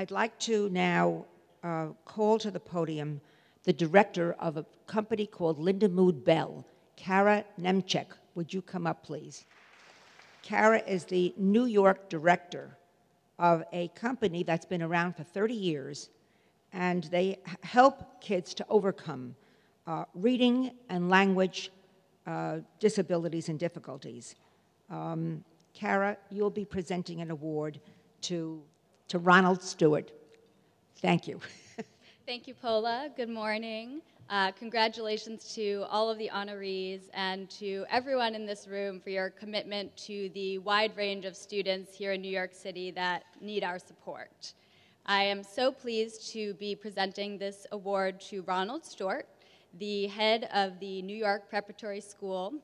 I'd like to now call to the podium the director of a company called Lindamood-Bell, Cara Nemchek. Would you come up, please? Cara is the New York director of a company that's been around for 30 years, and they help kids to overcome reading and language disabilities and difficulties. Cara, you'll be presenting an award to Ronald Stewart. Thank you. Thank you, Pola. Good morning. Congratulations to all of the honorees and to everyone in this room for your commitment to the wide range of students here in New York City that need our support. I am so pleased to be presenting this award to Ronald Stewart, the head of the New York Preparatory School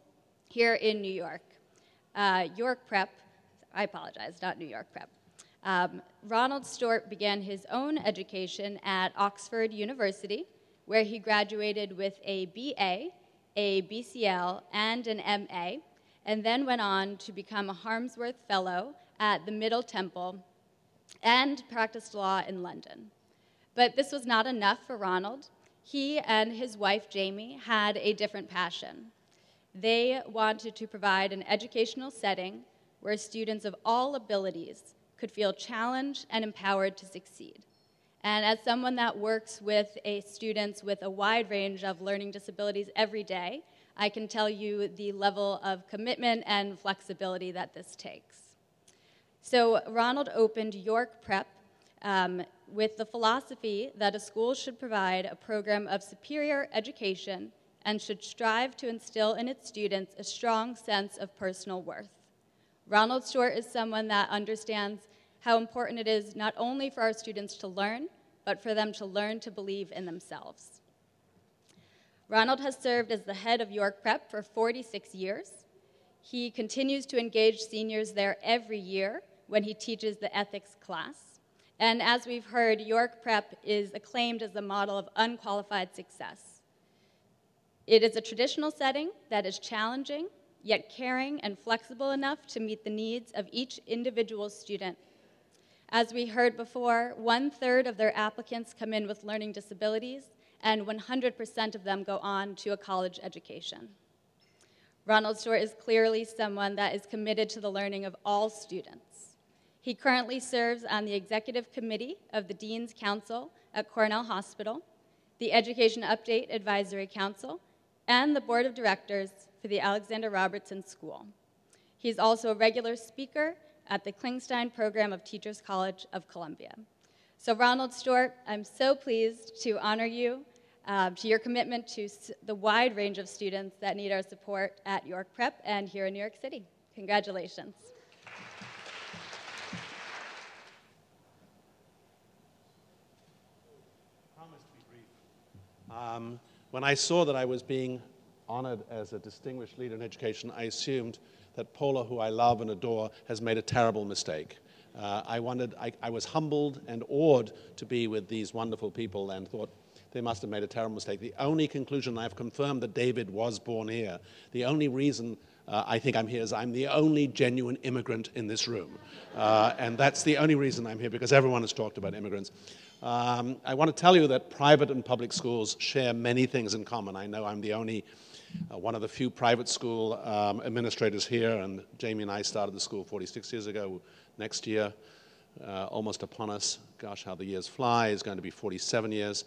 here in New York. York Prep, I apologize, not New York Prep. Ronald Stewart began his own education at Oxford University, where he graduated with a BA, a BCL, and an MA, and then went on to become a Harmsworth Fellow at the Middle Temple and practiced law in London. But this was not enough for Ronald. He and his wife, Jamie, had a different passion. They wanted to provide an educational setting where students of all abilities could feel challenged and empowered to succeed. And as someone that works with students with a wide range of learning disabilities every day, I can tell you the level of commitment and flexibility that this takes. So Ronald opened York Prep with the philosophy that a school should provide a program of superior education and should strive to instill in its students a strong sense of personal worth. Ronald Stewart is someone that understands how important it is not only for our students to learn, but for them to learn to believe in themselves. Ronald has served as the head of York Prep for 46 years. He continues to engage seniors there every year when he teaches the ethics class. And as we've heard, York Prep is acclaimed as a model of unqualified success. It is a traditional setting that is challenging, yet caring and flexible enough to meet the needs of each individual student. As we heard before, 1/3 of their applicants come in with learning disabilities, and 100% of them go on to a college education. Ronald Stewart is clearly someone that is committed to the learning of all students. He currently serves on the executive committee of the Dean's Council at Cornell Hospital, the Education Update Advisory Council, and the board of directors for the Alexander Robertson School. He's also a regular speaker at the Klingstein Program of Teachers College of Columbia. So Ronald Stewart, I'm so pleased to honor you, to your commitment to the wide range of students that need our support at York Prep and here in New York City. Congratulations. Promise to be brief. When I saw that I was being honored as a distinguished leader in education, I assumed that Pola, who I love and adore, has made a terrible mistake. I was humbled and awed to be with these wonderful people and thought they must have made a terrible mistake. The only conclusion, I've confirmed that David was born here. The only reason I think I'm here is I'm the only genuine immigrant in this room. And that's the only reason I'm here, because everyone has talked about immigrants. I want to tell you that private and public schools share many things in common. I know I'm the only one of the few private school administrators here, and Jamie and I started the school 46 years ago. Next year, almost upon us, gosh, how the years fly, is going to be 47 years.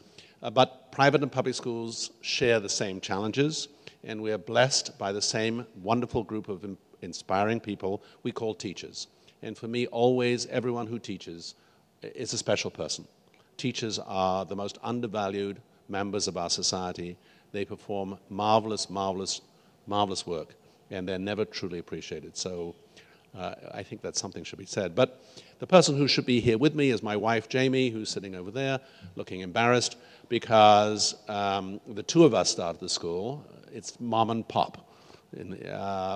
But private and public schools share the same challenges, and we are blessed by the same wonderful group of inspiring people we call teachers. And for me, always, everyone who teaches is a special person. Teachers are the most undervalued members of our society. They perform marvelous, marvelous, marvelous work, and they're never truly appreciated. So I think that something should be said. But the person who should be here with me is my wife, Jamie, who's sitting over there, looking embarrassed, because the two of us started the school. It's mom and pop.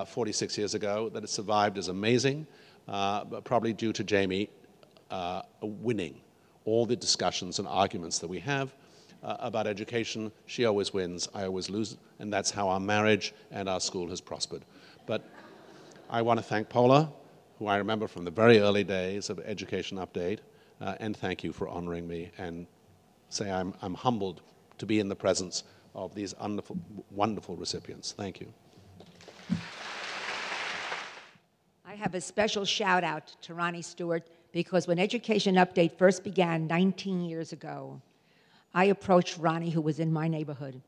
46 years ago. That it survived is amazing, but probably due to Jamie winning all the discussions and arguments that we have about education. She always wins, I always lose, and that's how our marriage and our school has prospered. But I want to thank Pola, who I remember from the very early days of Education Update, and thank you for honoring me, and say I'm humbled to be in the presence of these wonderful, wonderful recipients. Thank you. I have a special shout out to Ronnie Stewart, because when Education Update first began 19 years ago, I approached Ronnie, who was in my neighborhood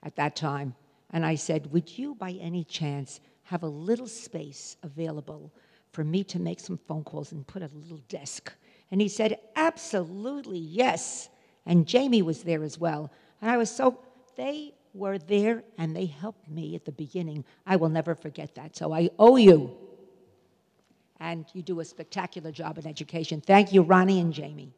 at that time, and I said, would you by any chance have a little space available for me to make some phone calls and put a little desk? And he said, absolutely, yes. And Jamie was there as well. And I was so, they were there and they helped me at the beginning. I will never forget that. So I owe you. And you do a spectacular job in education. Thank you, Ronnie and Jamie.